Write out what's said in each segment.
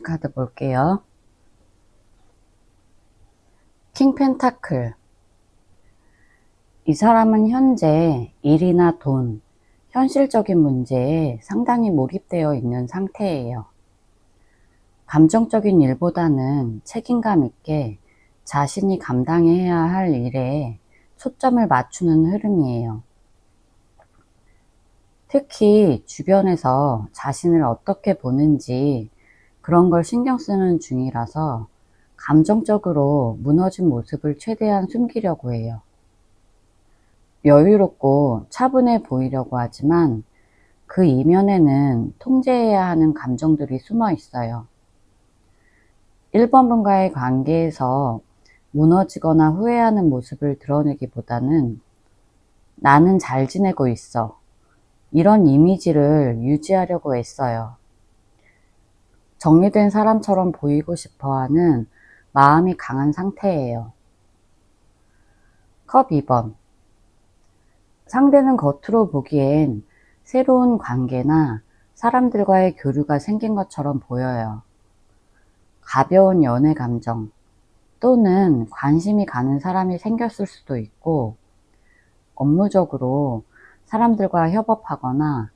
카드 볼게요. 킹 펜타클. 이 사람은 현재 일이나 돈, 현실적인 문제에 상당히 몰입되어 있는 상태예요. 감정적인 일보다는 책임감 있게 자신이 감당해야 할 일에 초점을 맞추는 흐름이에요. 특히 주변에서 자신을 어떻게 보는지 그런 걸 신경 쓰는 중이라서 감정적으로 무너진 모습을 최대한 숨기려고 해요. 여유롭고 차분해 보이려고 하지만 그 이면에는 통제해야 하는 감정들이 숨어 있어요. 1번 분과의 관계에서 무너지거나 후회하는 모습을 드러내기보다는 나는 잘 지내고 있어. 이런 이미지를 유지하려고 애써요. 정리된 사람처럼 보이고 싶어 하는 마음이 강한 상태예요. 컵 2번. 상대는 겉으로 보기엔 새로운 관계나 사람들과의 교류가 생긴 것처럼 보여요. 가벼운 연애 감정 또는 관심이 가는 사람이 생겼을 수도 있고, 업무적으로 사람들과 협업하거나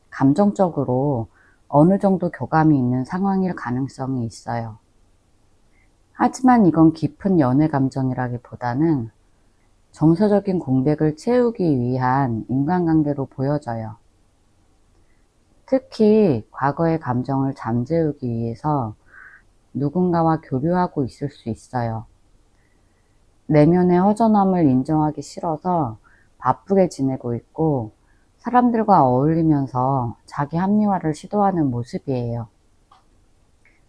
감정적으로 어느 정도 교감이 있는 상황일 가능성이 있어요. 하지만 이건 깊은 연애 감정이라기보다는 정서적인 공백을 채우기 위한 인간관계로 보여져요. 특히 과거의 감정을 잠재우기 위해서 누군가와 교류하고 있을 수 있어요. 내면의 허전함을 인정하기 싫어서 바쁘게 지내고 있고, 사람들과 어울리면서 자기 합리화를 시도하는 모습이에요.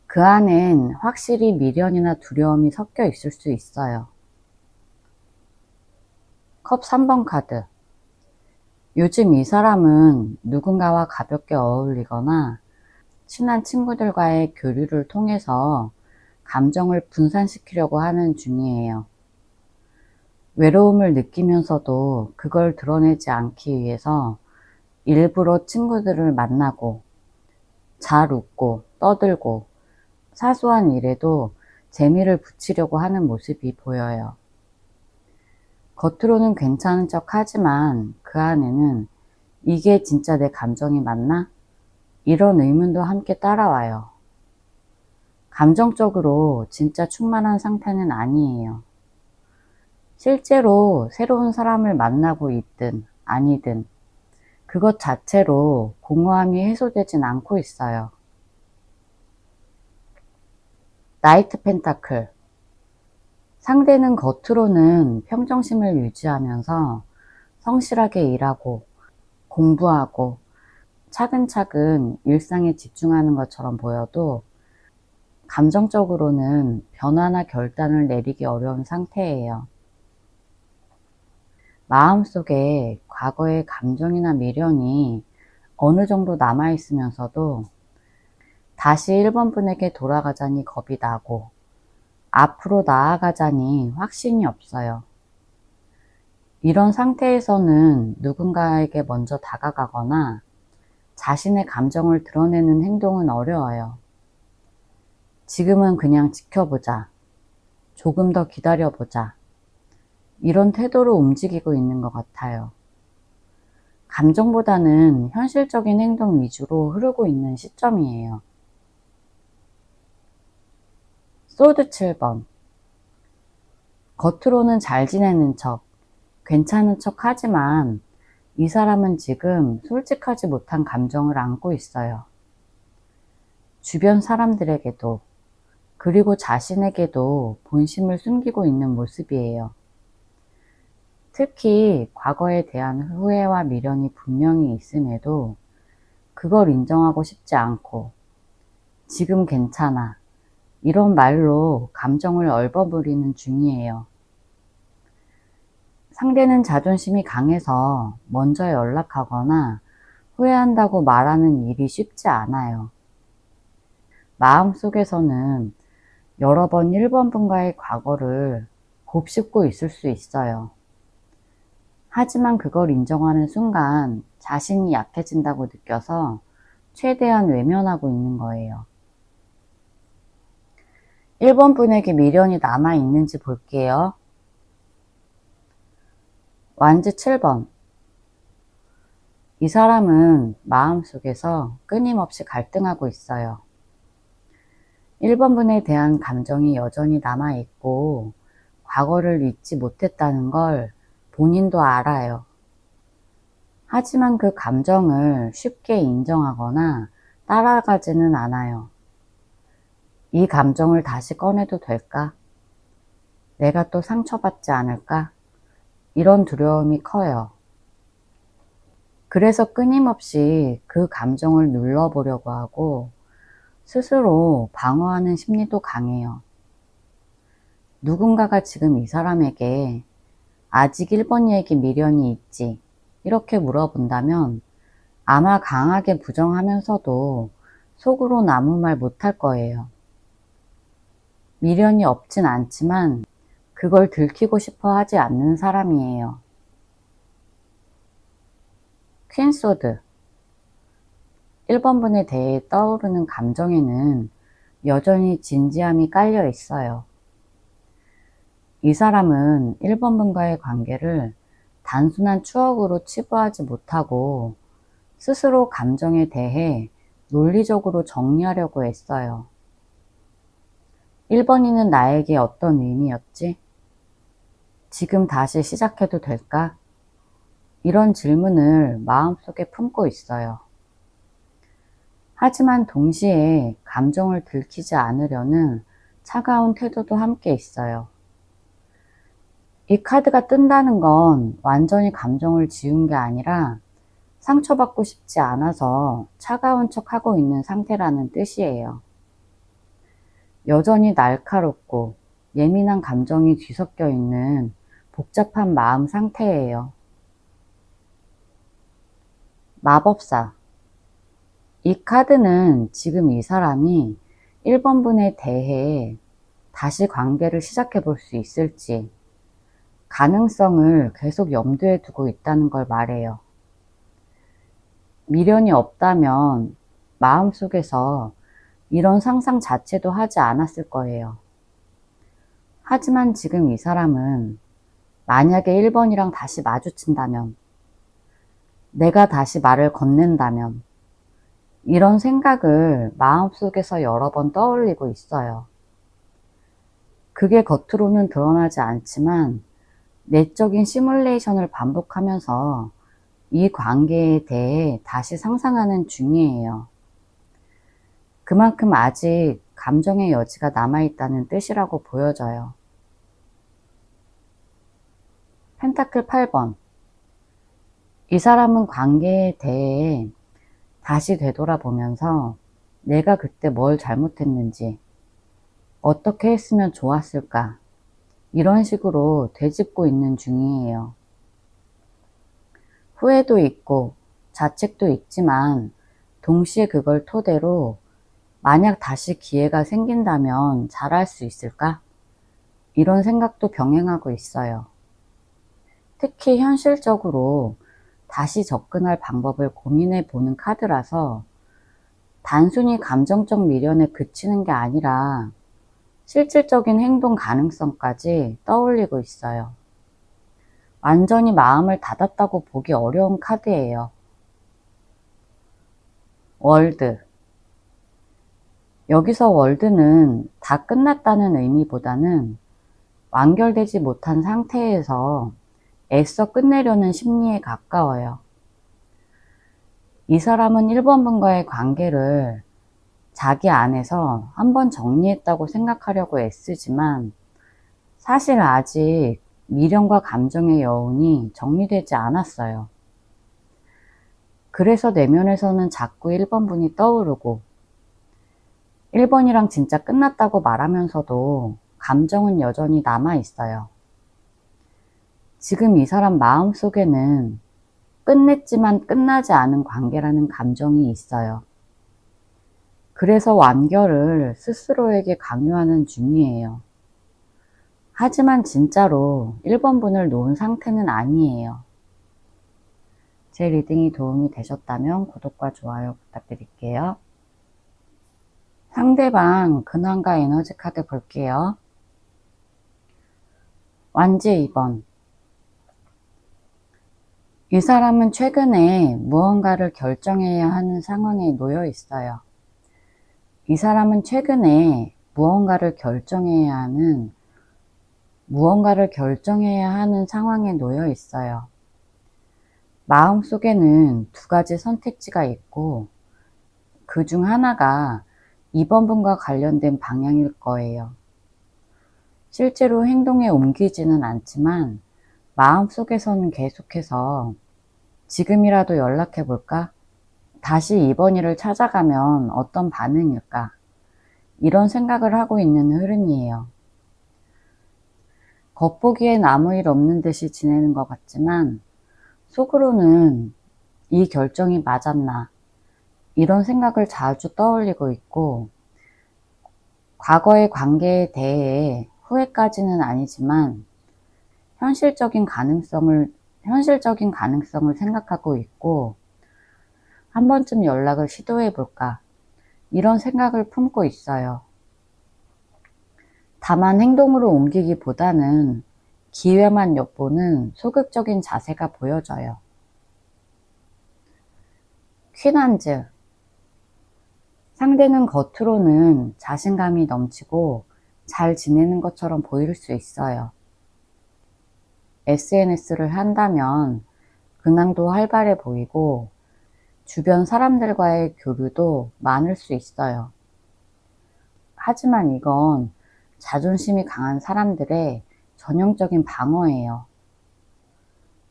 그 안엔 확실히 미련이나 두려움이 섞여 있을 수 있어요. 컵 3번 카드. 요즘 이 사람은 누군가와 가볍게 어울리거나 친한 친구들과의 교류를 통해서 감정을 분산시키려고 하는 중이에요. 외로움을 느끼면서도 그걸 드러내지 않기 위해서 일부러 친구들을 만나고 잘 웃고 떠들고 사소한 일에도 재미를 붙이려고 하는 모습이 보여요. 겉으로는 괜찮은 척 하지만 그 안에는 이게 진짜 내 감정이 맞나? 이런 의문도 함께 따라와요. 감정적으로 진짜 충만한 상태는 아니에요. 실제로 새로운 사람을 만나고 있든 아니든 그것 자체로 공허함이 해소되진 않고 있어요. 나이트 펜타클. 상대는 겉으로는 평정심을 유지하면서 성실하게 일하고 공부하고 차근차근 일상에 집중하는 것처럼 보여도 감정적으로는 변화나 결단을 내리기 어려운 상태예요. 마음속에 과거의 감정이나 미련이 어느 정도 남아있으면서도 다시 1번 분에게 돌아가자니 겁이 나고 앞으로 나아가자니 확신이 없어요. 이런 상태에서는 누군가에게 먼저 다가가거나 자신의 감정을 드러내는 행동은 어려워요. 지금은 그냥 지켜보자. 조금 더 기다려보자. 이런 태도로 움직이고 있는 것 같아요. 감정보다는 현실적인 행동 위주로 흐르고 있는 시점이에요. 소드 7번. 겉으로는 잘 지내는 척, 괜찮은 척 하지만 이 사람은 지금 솔직하지 못한 감정을 안고 있어요. 주변 사람들에게도, 그리고 자신에게도 본심을 숨기고 있는 모습이에요. 특히 과거에 대한 후회와 미련이 분명히 있음에도 그걸 인정하고 싶지 않고 지금 괜찮아 이런 말로 감정을 얼버무리는 중이에요. 상대는 자존심이 강해서 먼저 연락하거나 후회한다고 말하는 일이 쉽지 않아요. 마음속에서는 여러 번 1번 분과의 과거를 곱씹고 있을 수 있어요. 하지만 그걸 인정하는 순간 자신이 약해진다고 느껴서 최대한 외면하고 있는 거예요. 1번 분에게 미련이 남아있는지 볼게요. 완즈 7번. 이 사람은 마음속에서 끊임없이 갈등하고 있어요. 1번 분에 대한 감정이 여전히 남아있고 과거를 잊지 못했다는 걸 본인도 알아요. 하지만 그 감정을 쉽게 인정하거나 따라가지는 않아요. 이 감정을 다시 꺼내도 될까? 내가 또 상처받지 않을까? 이런 두려움이 커요. 그래서 끊임없이 그 감정을 눌러보려고 하고 스스로 방어하는 심리도 강해요. 누군가가 지금 이 사람에게 아직 1번이에게 미련이 있지? 이렇게 물어본다면 아마 강하게 부정하면서도 속으로는 아무 말 못할 거예요. 미련이 없진 않지만 그걸 들키고 싶어 하지 않는 사람이에요. 퀸소드. 1번 분에 대해 떠오르는 감정에는 여전히 진지함이 깔려 있어요. 이 사람은 1번 분과의 관계를 단순한 추억으로 치부하지 못하고 스스로 감정에 대해 논리적으로 정리하려고 했어요. 1번이는 나에게 어떤 의미였지? 지금 다시 시작해도 될까? 이런 질문을 마음속에 품고 있어요. 하지만 동시에 감정을 들키지 않으려는 차가운 태도도 함께 있어요. 이 카드가 뜬다는 건 완전히 감정을 지운 게 아니라 상처받고 싶지 않아서 차가운 척 하고 있는 상태라는 뜻이에요. 여전히 날카롭고 예민한 감정이 뒤섞여 있는 복잡한 마음 상태예요. 마법사. 이 카드는 지금 이 사람이 1번 분에 대해 다시 관계를 시작해 볼 수 있을지 가능성을 계속 염두에 두고 있다는 걸 말해요. 미련이 없다면 마음속에서 이런 상상 자체도 하지 않았을 거예요. 하지만 지금 이 사람은 만약에 1번이랑 다시 마주친다면, 내가 다시 말을 건넨다면, 이런 생각을 마음속에서 여러 번 떠올리고 있어요. 그게 겉으로는 드러나지 않지만 내적인 시뮬레이션을 반복하면서 이 관계에 대해 다시 상상하는 중이에요. 그만큼 아직 감정의 여지가 남아있다는 뜻이라고 보여져요. 펜타클 8번. 이 사람은 관계에 대해 다시 되돌아보면서 내가 그때 뭘 잘못했는지, 어떻게 했으면 좋았을까, 이런 식으로 되짚고 있는 중이에요. 후회도 있고 자책도 있지만 동시에 그걸 토대로 만약 다시 기회가 생긴다면 잘할 수 있을까? 이런 생각도 병행하고 있어요. 특히 현실적으로 다시 접근할 방법을 고민해 보는 카드라서 단순히 감정적 미련에 그치는 게 아니라 실질적인 행동 가능성까지 떠올리고 있어요. 완전히 마음을 닫았다고 보기 어려운 카드예요. 월드. 여기서 월드는 다 끝났다는 의미보다는 완결되지 못한 상태에서 애써 끝내려는 심리에 가까워요. 이 사람은 1번 분과의 관계를 자기 안에서 한번 정리했다고 생각하려고 애쓰지만 사실 아직 미련과 감정의 여운이 정리되지 않았어요. 그래서 내면에서는 자꾸 1번 분이 떠오르고 1번이랑 진짜 끝났다고 말하면서도 감정은 여전히 남아있어요. 지금 이 사람 마음속에는 끝냈지만 끝나지 않은 관계라는 감정이 있어요. 그래서 완결을 스스로에게 강요하는 중이에요. 하지만 진짜로 1번 분을 놓은 상태는 아니에요. 제 리딩이 도움이 되셨다면 구독과 좋아요 부탁드릴게요. 상대방 근황과 에너지 카드 볼게요. 완지 2번. 이 사람은 최근에 무언가를 결정해야 하는 상황에 놓여 있어요. 이 사람은 최근에 무언가를 결정해야 하는 상황에 놓여 있어요. 마음속에는 두 가지 선택지가 있고 그 중 하나가 2번 분과 관련된 방향일 거예요. 실제로 행동에 옮기지는 않지만 마음속에서는 계속해서 지금이라도 연락해볼까? 다시 2번이를 찾아가면 어떤 반응일까? 이런 생각을 하고 있는 흐름이에요. 겉보기엔 아무 일 없는 듯이 지내는 것 같지만 속으로는 이 결정이 맞았나? 이런 생각을 자주 떠올리고 있고 과거의 관계에 대해 후회까지는 아니지만 현실적인 가능성을 생각하고 있고 한 번쯤 연락을 시도해 볼까 이런 생각을 품고 있어요. 다만 행동으로 옮기기보다는 기회만 엿보는 소극적인 자세가 보여져요. 퀸한즈. 상대는 겉으로는 자신감이 넘치고 잘 지내는 것처럼 보일 수 있어요. SNS를 한다면 근황도 활발해 보이고 주변 사람들과의 교류도 많을 수 있어요. 하지만 이건 자존심이 강한 사람들의 전형적인 방어예요.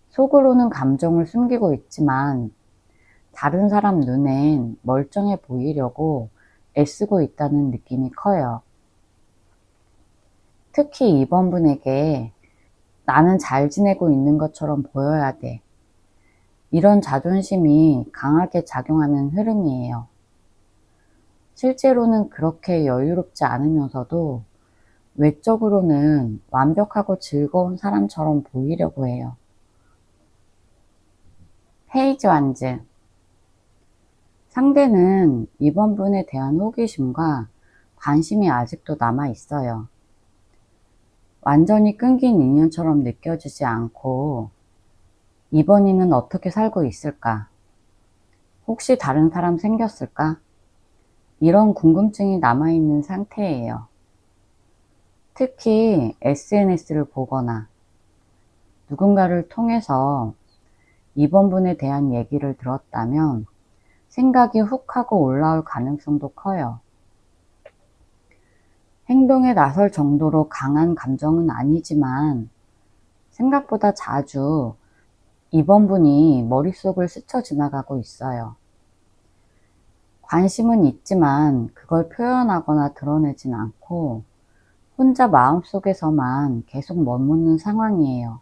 속으로는 감정을 숨기고 있지만 다른 사람 눈엔 멀쩡해 보이려고 애쓰고 있다는 느낌이 커요. 특히 2번 분에게 나는 잘 지내고 있는 것처럼 보여야 돼. 이런 자존심이 강하게 작용하는 흐름이에요. 실제로는 그렇게 여유롭지 않으면서도 외적으로는 완벽하고 즐거운 사람처럼 보이려고 해요. 헤이즈 완즈. 상대는 이번 분에 대한 호기심과 관심이 아직도 남아 있어요. 완전히 끊긴 인연처럼 느껴지지 않고 이번이는 어떻게 살고 있을까? 혹시 다른 사람 생겼을까? 이런 궁금증이 남아있는 상태예요. 특히 SNS를 보거나 누군가를 통해서 이번 분에 대한 얘기를 들었다면 생각이 훅 하고 올라올 가능성도 커요. 행동에 나설 정도로 강한 감정은 아니지만 생각보다 자주 이번 분이 머릿속을 스쳐 지나가고 있어요. 관심은 있지만 그걸 표현하거나 드러내진 않고 혼자 마음속에서만 계속 머무는 상황이에요.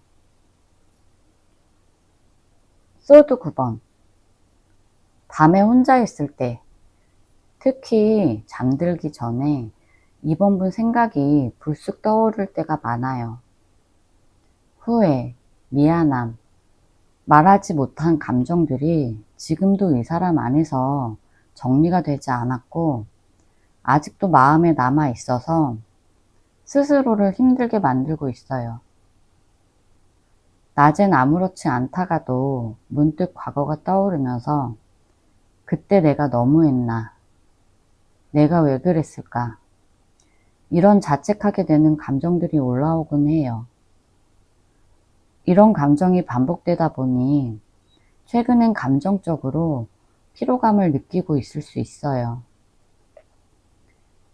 소드 9번. 밤에 혼자 있을 때, 특히 잠들기 전에 이번 분 생각이 불쑥 떠오를 때가 많아요. 후회, 미안함, 말하지 못한 감정들이 지금도 이 사람 안에서 정리가 되지 않았고 아직도 마음에 남아 있어서 스스로를 힘들게 만들고 있어요. 낮엔 아무렇지 않다가도 문득 과거가 떠오르면서 그때 내가 너무했나? 내가 왜 그랬을까? 이런 자책하게 되는 감정들이 올라오곤 해요. 이런 감정이 반복되다 보니 최근엔 감정적으로 피로감을 느끼고 있을 수 있어요.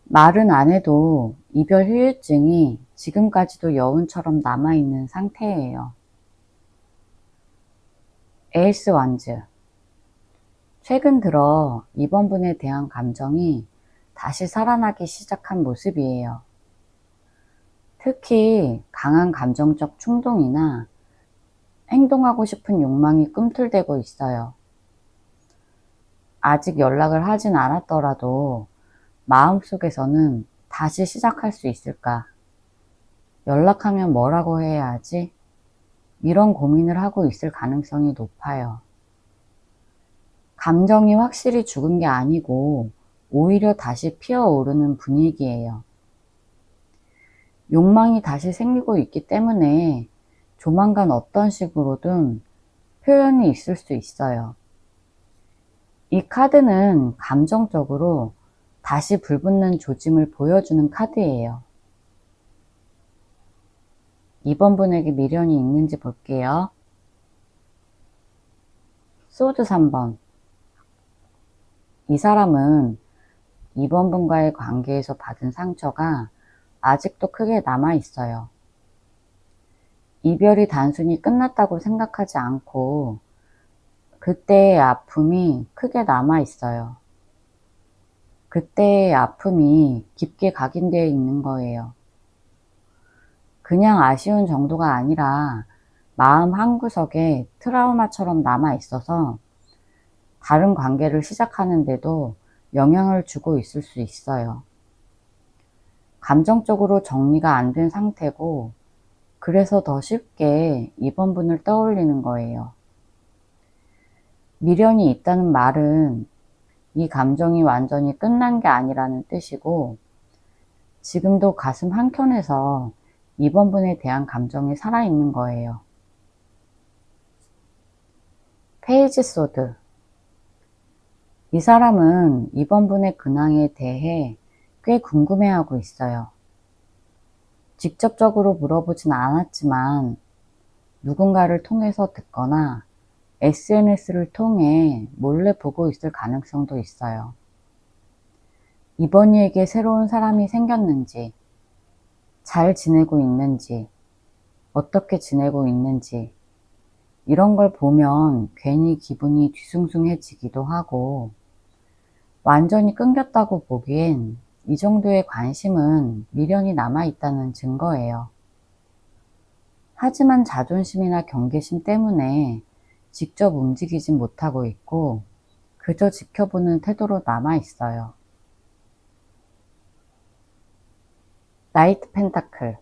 말은 안 해도 이별 후유증이 지금까지도 여운처럼 남아있는 상태예요. 에이스 완즈. 최근 들어 이번 분에 대한 감정이 다시 살아나기 시작한 모습이에요. 특히 강한 감정적 충동이나 행동하고 싶은 욕망이 꿈틀대고 있어요. 아직 연락을 하진 않았더라도 마음속에서는 다시 시작할 수 있을까? 연락하면 뭐라고 해야 하지? 이런 고민을 하고 있을 가능성이 높아요. 감정이 확실히 죽은 게 아니고 오히려 다시 피어오르는 분위기예요. 욕망이 다시 생기고 있기 때문에 조만간 어떤 식으로든 표현이 있을 수 있어요. 이 카드는 감정적으로 다시 불붙는 조짐을 보여주는 카드예요. 이번 분에게 미련이 있는지 볼게요. 소드 3번. 이 사람은 이번 분과의 관계에서 받은 상처가 아직도 크게 남아있어요. 이별이 단순히 끝났다고 생각하지 않고 그때의 아픔이 크게 남아있어요. 그때의 아픔이 깊게 각인되어 있는 거예요. 그냥 아쉬운 정도가 아니라 마음 한구석에 트라우마처럼 남아있어서 다른 관계를 시작하는데도 영향을 주고 있을 수 있어요. 감정적으로 정리가 안 된 상태고 그래서 더 쉽게 이번 분을 떠올리는 거예요. 미련이 있다는 말은 이 감정이 완전히 끝난 게 아니라는 뜻이고 지금도 가슴 한켠에서 이번 분에 대한 감정이 살아있는 거예요. 페이지 소드. 이 사람은 이번 분의 근황에 대해 꽤 궁금해하고 있어요. 직접적으로 물어보진 않았지만 누군가를 통해서 듣거나 SNS를 통해 몰래 보고 있을 가능성도 있어요. 이번 이에게 새로운 사람이 생겼는지, 잘 지내고 있는지, 어떻게 지내고 있는지 이런 걸 보면 괜히 기분이 뒤숭숭해지기도 하고 완전히 끊겼다고 보기엔 이 정도의 관심은 미련이 남아있다는 증거예요. 하지만 자존심이나 경계심 때문에 직접 움직이진 못하고 있고 그저 지켜보는 태도로 남아있어요. 나이트 펜타클.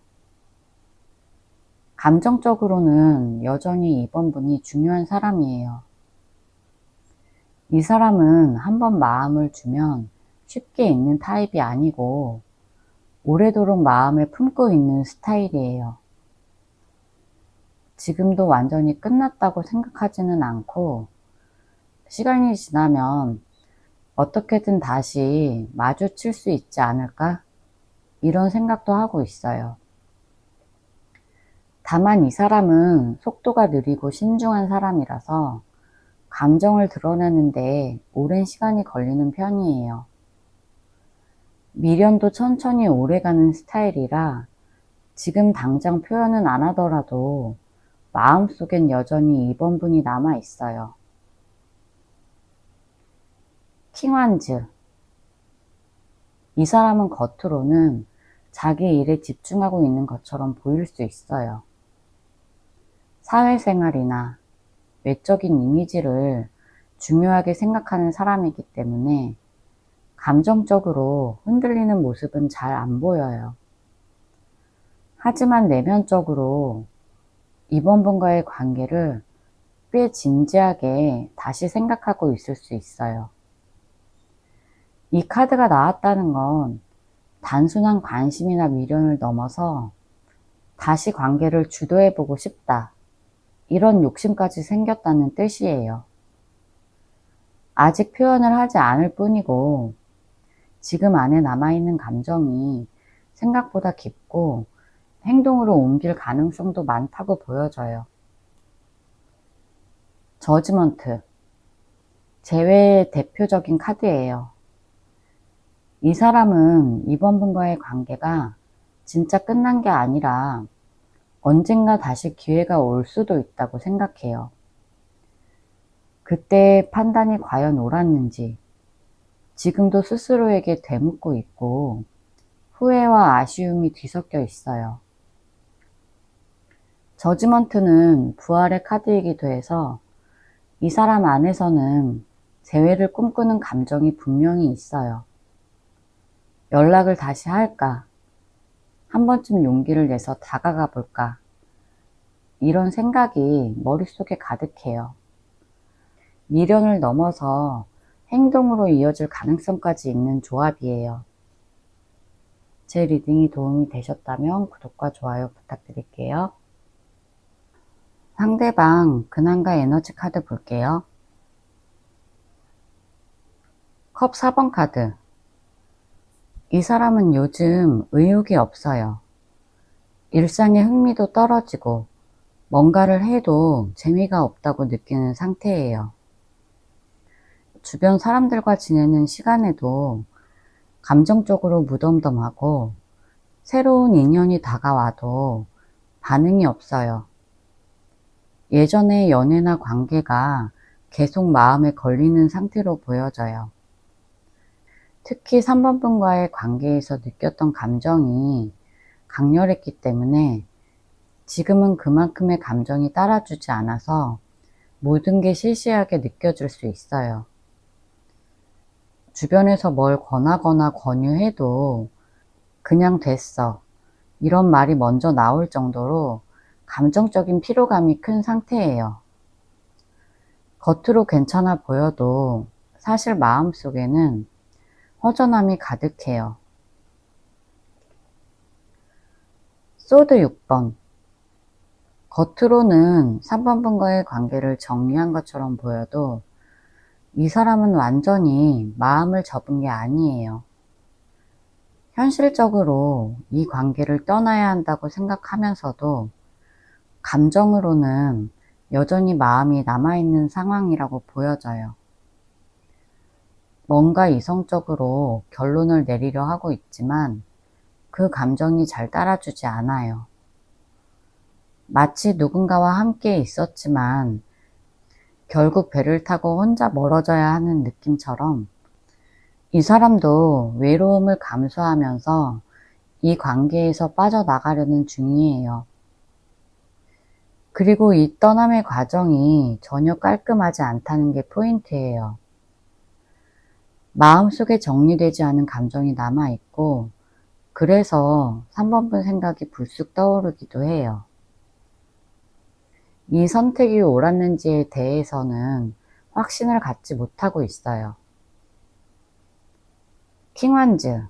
감정적으로는 여전히 이번 분이 중요한 사람이에요. 이 사람은 한번 마음을 주면 쉽게 잊는 타입이 아니고 오래도록 마음에 품고 있는 스타일이에요. 지금도 완전히 끝났다고 생각하지는 않고 시간이 지나면 어떻게든 다시 마주칠 수 있지 않을까? 이런 생각도 하고 있어요. 다만 이 사람은 속도가 느리고 신중한 사람이라서 감정을 드러내는데 오랜 시간이 걸리는 편이에요. 미련도 천천히 오래가는 스타일이라 지금 당장 표현은 안 하더라도 마음속엔 여전히 이번 분이 남아 있어요. 킹완즈. 이 사람은 겉으로는 자기 일에 집중하고 있는 것처럼 보일 수 있어요. 사회생활이나 외적인 이미지를 중요하게 생각하는 사람이기 때문에 감정적으로 흔들리는 모습은 잘 안 보여요. 하지만 내면적으로 이번 분과의 관계를 꽤 진지하게 다시 생각하고 있을 수 있어요. 이 카드가 나왔다는 건 단순한 관심이나 미련을 넘어서 다시 관계를 주도해보고 싶다. 이런 욕심까지 생겼다는 뜻이에요. 아직 표현을 하지 않을 뿐이고 지금 안에 남아있는 감정이 생각보다 깊고 행동으로 옮길 가능성도 많다고 보여져요. 저지먼트. 재회의 대표적인 카드예요. 이 사람은 이번 분과의 관계가 진짜 끝난 게 아니라 언젠가 다시 기회가 올 수도 있다고 생각해요. 그때의 판단이 과연 옳았는지 지금도 스스로에게 되묻고 있고 후회와 아쉬움이 뒤섞여 있어요. 저지먼트는 부활의 카드이기도 해서 이 사람 안에서는 재회를 꿈꾸는 감정이 분명히 있어요. 연락을 다시 할까? 한 번쯤 용기를 내서 다가가 볼까? 이런 생각이 머릿속에 가득해요. 미련을 넘어서 행동으로 이어질 가능성까지 있는 조합이에요. 제 리딩이 도움이 되셨다면 구독과 좋아요 부탁드릴게요. 상대방 근황과 에너지 카드 볼게요. 컵 4번 카드. 이 사람은 요즘 의욕이 없어요. 일상에 흥미도 떨어지고 뭔가를 해도 재미가 없다고 느끼는 상태예요. 주변 사람들과 지내는 시간에도 감정적으로 무덤덤하고 새로운 인연이 다가와도 반응이 없어요. 예전의 연애나 관계가 계속 마음에 걸리는 상태로 보여져요. 특히 3번 분과의 관계에서 느꼈던 감정이 강렬했기 때문에 지금은 그만큼의 감정이 따라주지 않아서 모든 게 시시하게 느껴질 수 있어요. 주변에서 뭘 권하거나 권유해도 그냥 됐어, 이런 말이 먼저 나올 정도로 감정적인 피로감이 큰 상태예요. 겉으로 괜찮아 보여도 사실 마음속에는 허전함이 가득해요. 소드 6번. 겉으로는 3번 분과의 관계를 정리한 것처럼 보여도 이 사람은 완전히 마음을 접은 게 아니에요. 현실적으로 이 관계를 떠나야 한다고 생각하면서도 감정으로는 여전히 마음이 남아있는 상황이라고 보여져요. 뭔가 이성적으로 결론을 내리려 하고 있지만 그 감정이 잘 따라주지 않아요. 마치 누군가와 함께 있었지만 결국 배를 타고 혼자 멀어져야 하는 느낌처럼 이 사람도 외로움을 감수하면서 이 관계에서 빠져나가려는 중이에요. 그리고 이 떠남의 과정이 전혀 깔끔하지 않다는 게 포인트예요. 마음속에 정리되지 않은 감정이 남아있고 그래서 3번분 생각이 불쑥 떠오르기도 해요. 이 선택이 옳았는지에 대해서는 확신을 갖지 못하고 있어요. 킹완즈.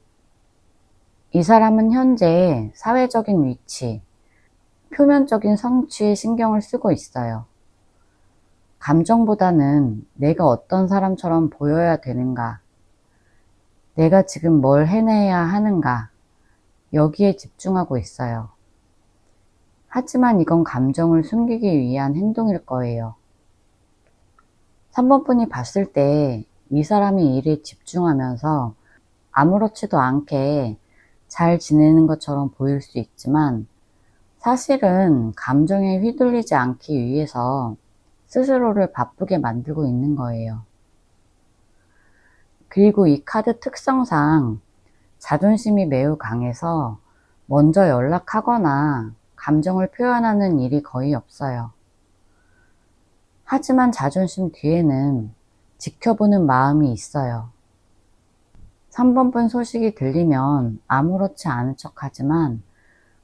이 사람은 현재 사회적인 위치, 표면적인 성취에 신경을 쓰고 있어요. 감정보다는 내가 어떤 사람처럼 보여야 되는가, 내가 지금 뭘 해내야 하는가, 여기에 집중하고 있어요. 하지만 이건 감정을 숨기기 위한 행동일 거예요. 3번 분이 봤을 때 이 사람이 일에 집중하면서 아무렇지도 않게 잘 지내는 것처럼 보일 수 있지만 사실은 감정에 휘둘리지 않기 위해서 스스로를 바쁘게 만들고 있는 거예요. 그리고 이 카드 특성상 자존심이 매우 강해서 먼저 연락하거나 감정을 표현하는 일이 거의 없어요. 하지만 자존심 뒤에는 지켜보는 마음이 있어요. 3번 분 소식이 들리면 아무렇지 않은 척하지만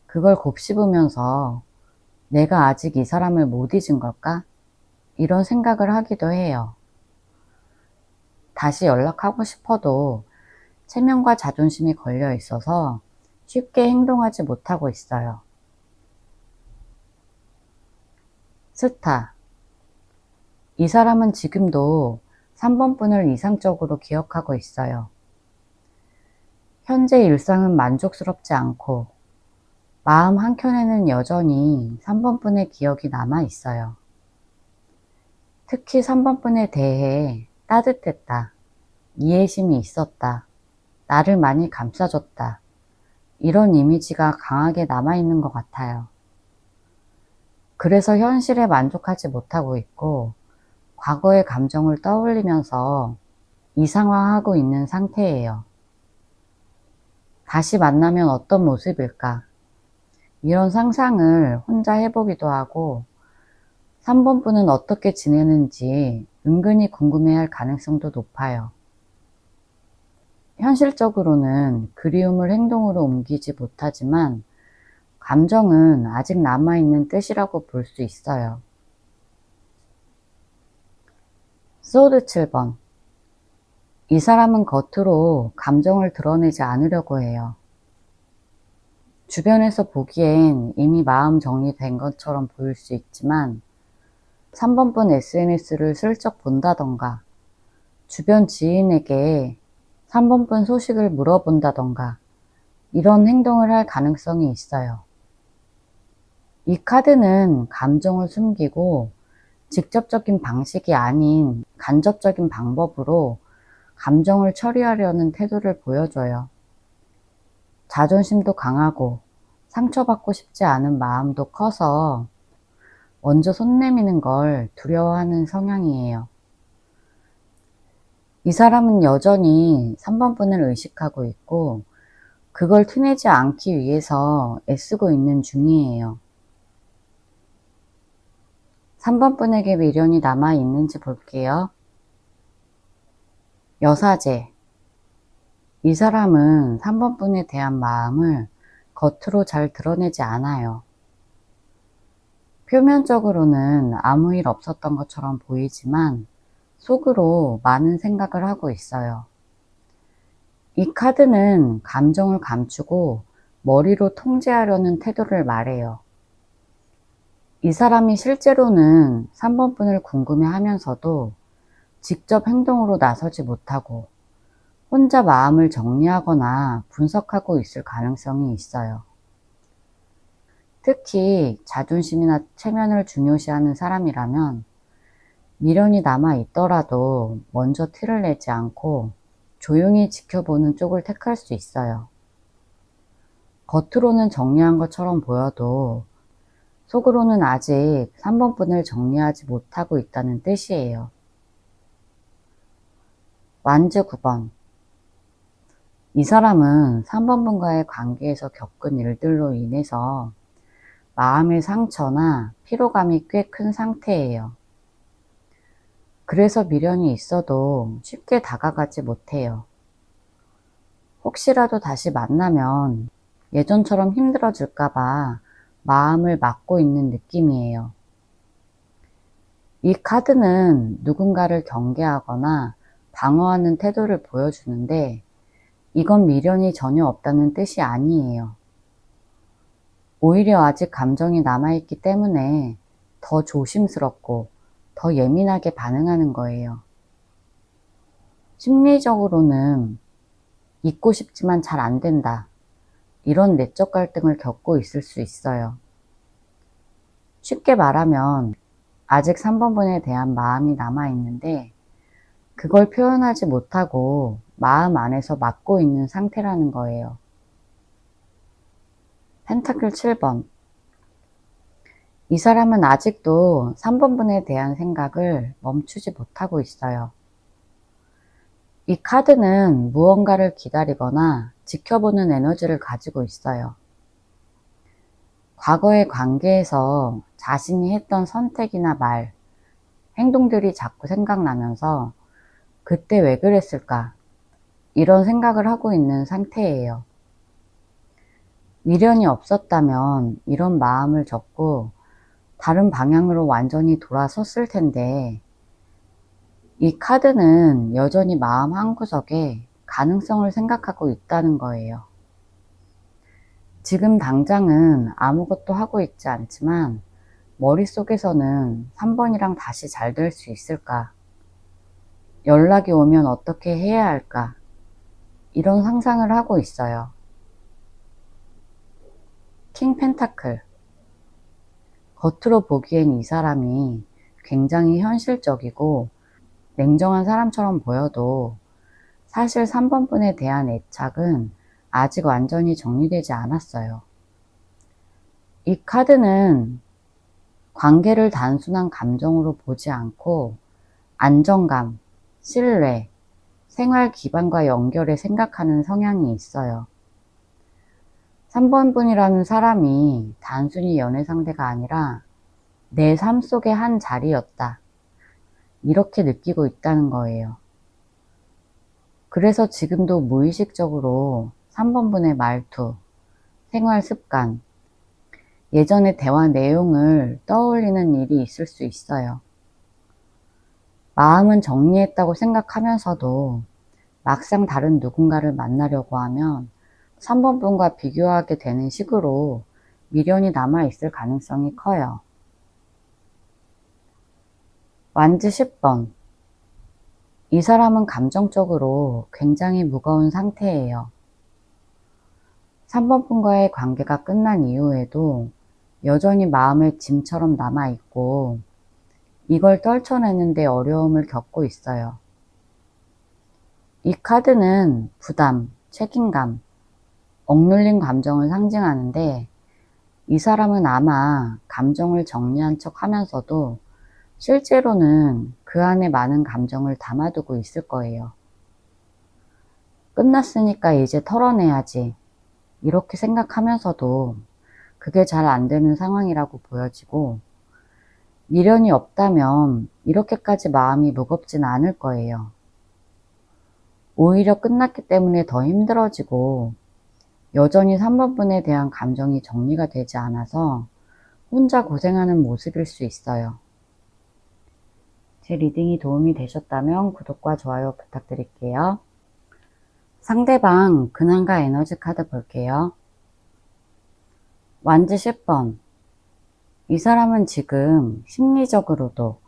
그걸 곱씹으면서 내가 아직 이 사람을 못 잊은 걸까? 이런 생각을 하기도 해요. 다시 연락하고 싶어도 체면과 자존심이 걸려 있어서 쉽게 행동하지 못하고 있어요. 스타. 이 사람은 지금도 3번 분을 이상적으로 기억하고 있어요. 현재 일상은 만족스럽지 않고 마음 한켠에는 여전히 3번 분의 기억이 남아 있어요. 특히 3번 분에 대해 따뜻했다, 이해심이 있었다, 나를 많이 감싸줬다, 이런 이미지가 강하게 남아있는 것 같아요. 그래서 현실에 만족하지 못하고 있고 과거의 감정을 떠올리면서 이상화하고 있는 상태예요. 다시 만나면 어떤 모습일까? 이런 상상을 혼자 해보기도 하고 3번 분은 어떻게 지내는지 은근히 궁금해할 가능성도 높아요. 현실적으로는 그리움을 행동으로 옮기지 못하지만 감정은 아직 남아있는 뜻이라고 볼 수 있어요. 소드 7번. 이 사람은 겉으로 감정을 드러내지 않으려고 해요. 주변에서 보기엔 이미 마음 정리된 것처럼 보일 수 있지만 3번분 SNS를 슬쩍 본다던가 주변 지인에게 3번분 소식을 물어본다던가 이런 행동을 할 가능성이 있어요. 이 카드는 감정을 숨기고 직접적인 방식이 아닌 간접적인 방법으로 감정을 처리하려는 태도를 보여줘요. 자존심도 강하고 상처받고 싶지 않은 마음도 커서 먼저 손 내미는 걸 두려워하는 성향이에요. 이 사람은 여전히 3번분을 의식하고 있고 그걸 티내지 않기 위해서 애쓰고 있는 중이에요. 3번분에게 미련이 남아있는지 볼게요. 여사제. 이 사람은 3번분에 대한 마음을 겉으로 잘 드러내지 않아요. 표면적으로는 아무 일 없었던 것처럼 보이지만 속으로 많은 생각을 하고 있어요. 이 카드는 감정을 감추고 머리로 통제하려는 태도를 말해요. 이 사람이 실제로는 3번분을 궁금해하면서도 직접 행동으로 나서지 못하고 혼자 마음을 정리하거나 분석하고 있을 가능성이 있어요. 특히 자존심이나 체면을 중요시하는 사람이라면 미련이 남아 있더라도 먼저 티를 내지 않고 조용히 지켜보는 쪽을 택할 수 있어요. 겉으로는 정리한 것처럼 보여도 속으로는 아직 3번분을 정리하지 못하고 있다는 뜻이에요. 완즈 9번. 이 사람은 3번분과의 관계에서 겪은 일들로 인해서 마음의 상처나 피로감이 꽤 큰 상태예요. 그래서 미련이 있어도 쉽게 다가가지 못해요. 혹시라도 다시 만나면 예전처럼 힘들어질까봐 마음을 막고 있는 느낌이에요. 이 카드는 누군가를 경계하거나 방어하는 태도를 보여주는데 이건 미련이 전혀 없다는 뜻이 아니에요. 오히려 아직 감정이 남아있기 때문에 더 조심스럽고 더 예민하게 반응하는 거예요. 심리적으로는 잊고 싶지만 잘 안 된다. 이런 내적 갈등을 겪고 있을 수 있어요. 쉽게 말하면 아직 3번분에 대한 마음이 남아있는데 그걸 표현하지 못하고 마음 안에서 막고 있는 상태라는 거예요. 펜타클 7번. 이 사람은 아직도 3번분에 대한 생각을 멈추지 못하고 있어요. 이 카드는 무언가를 기다리거나 지켜보는 에너지를 가지고 있어요. 과거의 관계에서 자신이 했던 선택이나 말, 행동들이 자꾸 생각나면서 그때 왜 그랬을까? 이런 생각을 하고 있는 상태예요. 미련이 없었다면 이런 마음을 접고 다른 방향으로 완전히 돌아섰을 텐데 이 카드는 여전히 마음 한구석에 가능성을 생각하고 있다는 거예요. 지금 당장은 아무것도 하고 있지 않지만 머릿속에서는 3번이랑 다시 잘 될 수 있을까? 연락이 오면 어떻게 해야 할까? 이런 상상을 하고 있어요. 킹 펜타클. 겉으로 보기엔 이 사람이 굉장히 현실적이고 냉정한 사람처럼 보여도 사실 3번분에 대한 애착은 아직 완전히 정리되지 않았어요. 이 카드는 관계를 단순한 감정으로 보지 않고 안정감, 신뢰, 생활 기반과 연결해 생각하는 성향이 있어요. 3번분이라는 사람이 단순히 연애 상대가 아니라 내 삶 속의 한 자리였다. 이렇게 느끼고 있다는 거예요. 그래서 지금도 무의식적으로 3번분의 말투, 생활 습관, 예전의 대화 내용을 떠올리는 일이 있을 수 있어요. 마음은 정리했다고 생각하면서도 막상 다른 누군가를 만나려고 하면 3번 분과 비교하게 되는 식으로 미련이 남아있을 가능성이 커요. 완즈 10번. 이 사람은 감정적으로 굉장히 무거운 상태예요. 3번 분과의 관계가 끝난 이후에도 여전히 마음에 짐처럼 남아있고 이걸 떨쳐내는데 어려움을 겪고 있어요. 이 카드는 부담, 책임감, 억눌린 감정을 상징하는데 이 사람은 아마 감정을 정리한 척 하면서도 실제로는 그 안에 많은 감정을 담아두고 있을 거예요. 끝났으니까 이제 털어내야지. 이렇게 생각하면서도 그게 잘 안 되는 상황이라고 보여지고 미련이 없다면 이렇게까지 마음이 무겁진 않을 거예요. 오히려 끝났기 때문에 더 힘들어지고 여전히 3번 분에 대한 감정이 정리가 되지 않아서 혼자 고생하는 모습일 수 있어요. 제 리딩이 도움이 되셨다면 구독과 좋아요 부탁드릴게요. 상대방 근황과 에너지 카드 볼게요. 완즈 10번. 이 사람은 지금 심리적으로도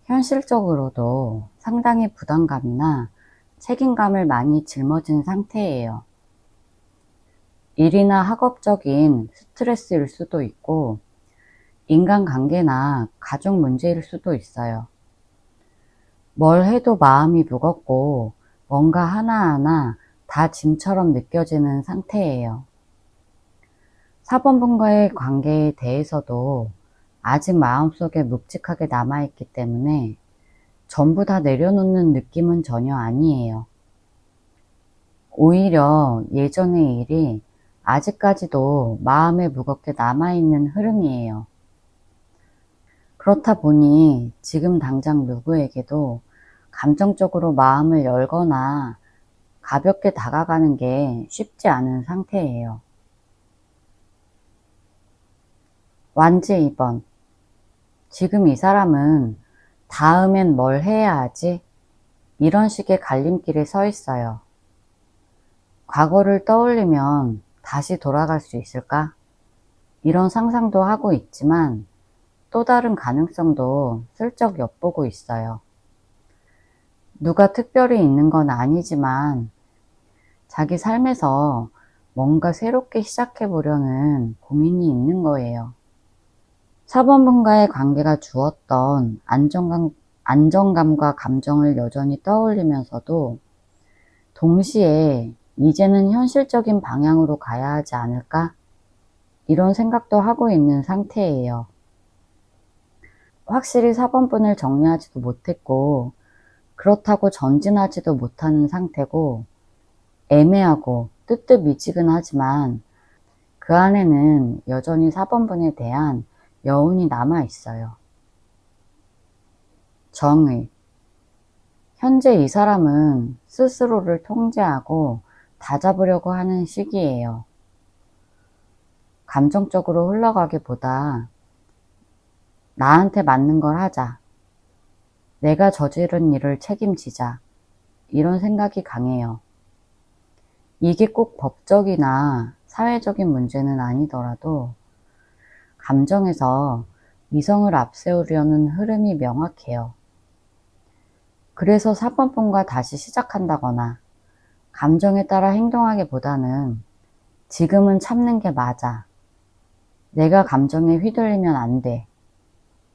현실적으로도 상당히 부담감이나 책임감을 많이 짊어진 상태예요. 일이나 학업적인 스트레스일 수도 있고 인간관계나 가족 문제일 수도 있어요. 뭘 해도 마음이 무겁고 뭔가 하나하나 다 짐처럼 느껴지는 상태예요. 4번 분과의 관계에 대해서도 아직 마음속에 묵직하게 남아있기 때문에 전부 다 내려놓는 느낌은 전혀 아니에요. 오히려 예전의 일이 아직까지도 마음에 무겁게 남아있는 흐름이에요. 그렇다 보니 지금 당장 누구에게도 감정적으로 마음을 열거나 가볍게 다가가는 게 쉽지 않은 상태예요. 완즈 2번. 지금 이 사람은 다음엔 뭘 해야 하지? 이런 식의 갈림길에 서 있어요. 과거를 떠올리면 다시 돌아갈 수 있을까? 이런 상상도 하고 있지만 또 다른 가능성도 슬쩍 엿보고 있어요. 누가 특별히 있는 건 아니지만 자기 삶에서 뭔가 새롭게 시작해보려는 고민이 있는 거예요. 4번 분과의 관계가 주었던 안정감과 감정을 여전히 떠올리면서도 동시에 이제는 현실적인 방향으로 가야 하지 않을까? 이런 생각도 하고 있는 상태예요. 확실히 4번 분을 정리하지도 못했고 그렇다고 전진하지도 못하는 상태고 애매하고 뜨뜻미지근하지만 그 안에는 여전히 4번 분에 대한 여운이 남아 있어요. 정의. 현재 이 사람은 스스로를 통제하고 다잡으려고 하는 시기예요. 감정적으로 흘러가기보다 나한테 맞는 걸 하자. 내가 저지른 일을 책임지자. 이런 생각이 강해요. 이게 꼭 법적이나 사회적인 문제는 아니더라도 감정에서 이성을 앞세우려는 흐름이 명확해요. 그래서 4번 분과 다시 시작한다거나 감정에 따라 행동하기보다는 지금은 참는 게 맞아. 내가 감정에 휘둘리면 안 돼.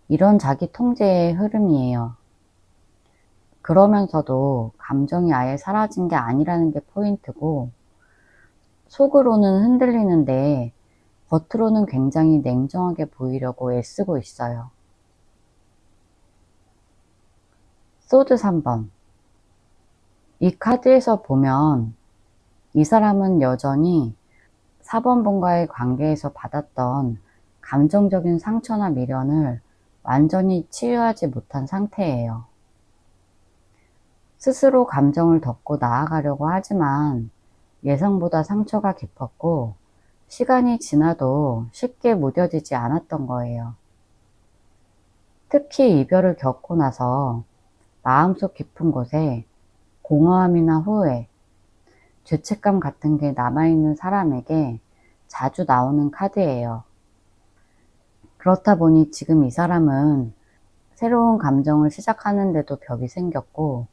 이런 자기 통제의 흐름이에요. 그러면서도 감정이 아예 사라진 게 아니라는 게 포인트고 속으로는 흔들리는데 겉으로는 굉장히 냉정하게 보이려고 애쓰고 있어요. 소드 3번. 이 카드에서 보면 이 사람은 여전히 4번 분과의 관계에서 받았던 감정적인 상처나 미련을 완전히 치유하지 못한 상태예요. 스스로 감정을 덮고 나아가려고 하지만 예상보다 상처가 깊었고 시간이 지나도 쉽게 무뎌지지 않았던 거예요. 특히 이별을 겪고 나서 마음속 깊은 곳에 공허함이나 후회, 죄책감 같은 게 남아있는 사람에게 자주 나오는 카드예요. 그렇다 보니 지금 이 사람은 새로운 감정을 시작하는데도 벽이 생겼고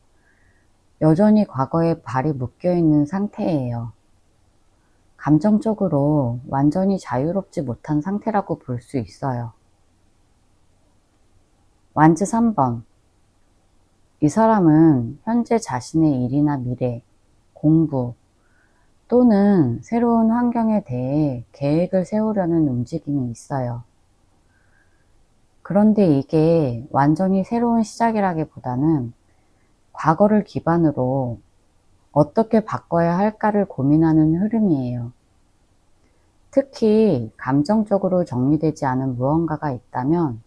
여전히 과거에 발이 묶여있는 상태예요. 감정적으로 완전히 자유롭지 못한 상태라고 볼 수 있어요. 완즈 3번. 이 사람은 현재 자신의 일이나 미래, 공부 또는 새로운 환경에 대해 계획을 세우려는 움직임이 있어요. 그런데 이게 완전히 새로운 시작이라기보다는 과거를 기반으로 어떻게 바꿔야 할까를 고민하는 흐름이에요. 특히 감정적으로 정리되지 않은 무언가가 있다면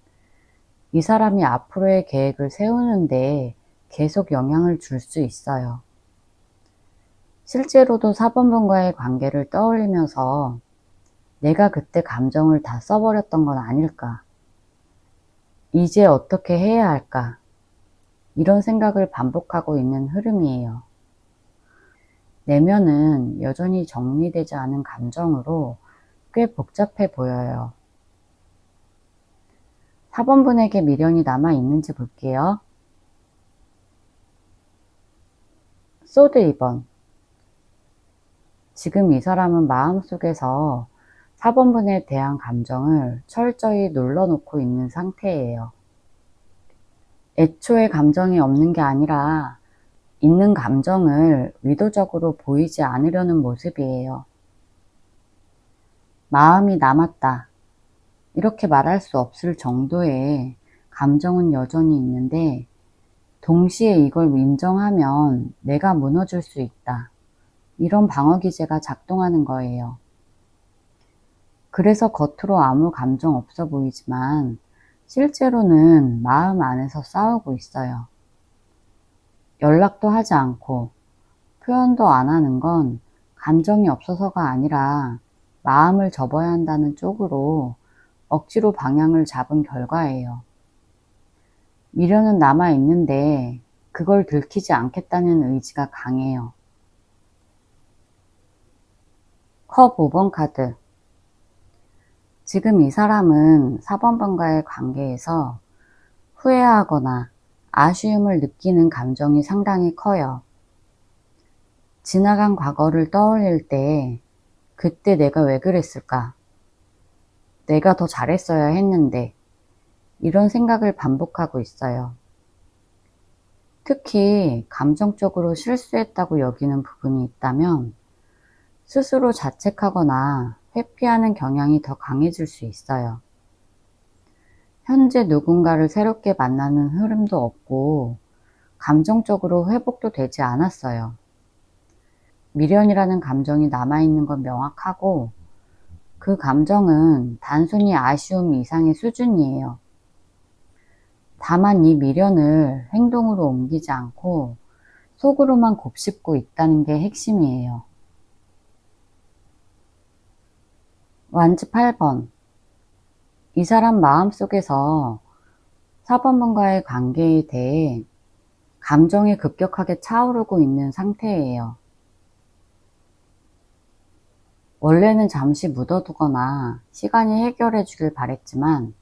이 사람이 앞으로의 계획을 세우는데 계속 영향을 줄 수 있어요. 실제로도 사번분과의 관계를 떠올리면서 내가 그때 감정을 다 써버렸던 건 아닐까? 이제 어떻게 해야 할까? 이런 생각을 반복하고 있는 흐름이에요. 내면은 여전히 정리되지 않은 감정으로 꽤 복잡해 보여요. 4번분에게 미련이 남아 있는지 볼게요. 소드 2번. 지금 이 사람은 마음속에서 4번분에 대한 감정을 철저히 눌러놓고 있는 상태예요. 애초에 감정이 없는 게 아니라 있는 감정을 의도적으로 보이지 않으려는 모습이에요. 마음이 남았다. 이렇게 말할 수 없을 정도의 감정은 여전히 있는데 동시에 이걸 인정하면 내가 무너질 수 있다. 이런 방어 기제가 작동하는 거예요. 그래서 겉으로 아무 감정 없어 보이지만 실제로는 마음 안에서 싸우고 있어요. 연락도 하지 않고 표현도 안 하는 건 감정이 없어서가 아니라 마음을 접어야 한다는 쪽으로 억지로 방향을 잡은 결과예요. 미련은 남아 있는데 그걸 들키지 않겠다는 의지가 강해요. 컵 5번 카드. 지금 이 사람은 4번번과의 관계에서 후회하거나 아쉬움을 느끼는 감정이 상당히 커요. 지나간 과거를 떠올릴 때 그때 내가 왜 그랬을까? 내가 더 잘했어야 했는데 이런 생각을 반복하고 있어요. 특히 감정적으로 실수했다고 여기는 부분이 있다면 스스로 자책하거나 회피하는 경향이 더 강해질 수 있어요. 현재 누군가를 새롭게 만나는 흐름도 없고 감정적으로 회복도 되지 않았어요. 미련이라는 감정이 남아있는 건 명확하고 그 감정은 단순히 아쉬움 이상의 수준이에요. 다만 이 미련을 행동으로 옮기지 않고 속으로만 곱씹고 있다는 게 핵심이에요. 완즈 8번. 이 사람 마음속에서 4번분과의 관계에 대해 감정이 급격하게 차오르고 있는 상태예요. 원래는 잠시 묻어두거나 시간이 해결해 주길 바랬지만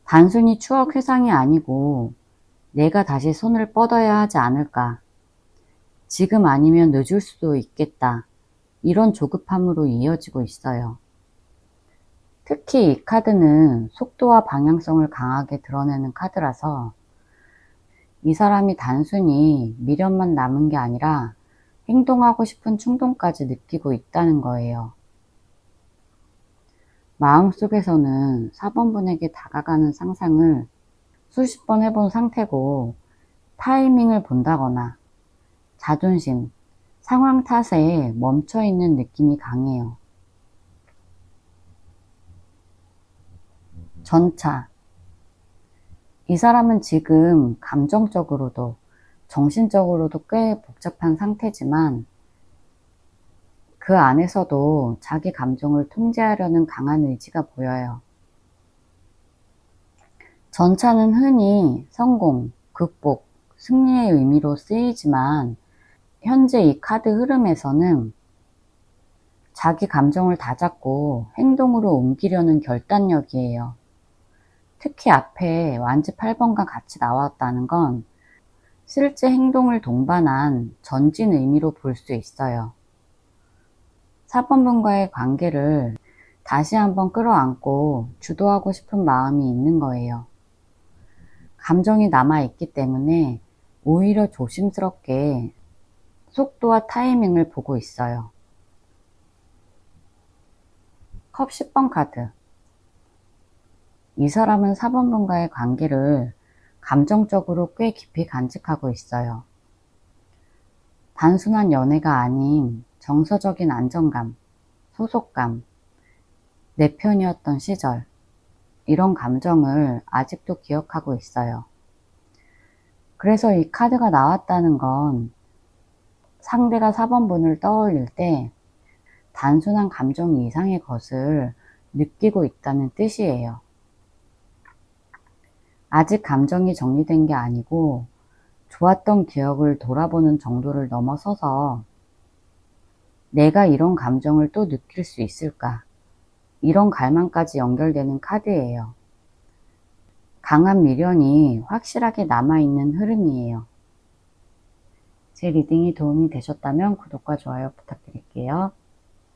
단순히 추억 회상이 아니고 내가 다시 손을 뻗어야 하지 않을까. 지금 아니면 늦을 수도 있겠다. 이런 조급함으로 이어지고 있어요. 특히 이 카드는 속도와 방향성을 강하게 드러내는 카드라서 이 사람이 단순히 미련만 남은 게 아니라 행동하고 싶은 충동까지 느끼고 있다는 거예요. 마음속에서는 4번분에게 다가가는 상상을 수십 번 해본 상태고 타이밍을 본다거나 자존심, 상황 탓에 멈춰있는 느낌이 강해요. 전차. 이 사람은 지금 감정적으로도 정신적으로도 꽤 복잡한 상태지만 그 안에서도 자기 감정을 통제하려는 강한 의지가 보여요. 전차는 흔히 성공, 극복, 승리의 의미로 쓰이지만 현재 이 카드 흐름에서는 자기 감정을 다잡고 행동으로 옮기려는 결단력이에요. 특히 앞에 완지 8번과 같이 나왔다는 건 실제 행동을 동반한 전진 의미로 볼 수 있어요. 4번분과의 관계를 다시 한번 끌어안고 주도하고 싶은 마음이 있는 거예요. 감정이 남아있기 때문에 오히려 조심스럽게 속도와 타이밍을 보고 있어요. 컵 10번 카드. 이 사람은 4번분과의 관계를 감정적으로 꽤 깊이 간직하고 있어요. 단순한 연애가 아닌 정서적인 안정감, 소속감, 내 편이었던 시절, 이런 감정을 아직도 기억하고 있어요. 그래서 이 카드가 나왔다는 건 상대가 4번분을 떠올릴 때 단순한 감정 이상의 것을 느끼고 있다는 뜻이에요. 아직 감정이 정리된 게 아니고 좋았던 기억을 돌아보는 정도를 넘어서서 내가 이런 감정을 또 느낄 수 있을까? 이런 갈망까지 연결되는 카드예요. 강한 미련이 확실하게 남아있는 흐름이에요. 제 리딩이 도움이 되셨다면 구독과 좋아요 부탁드릴게요.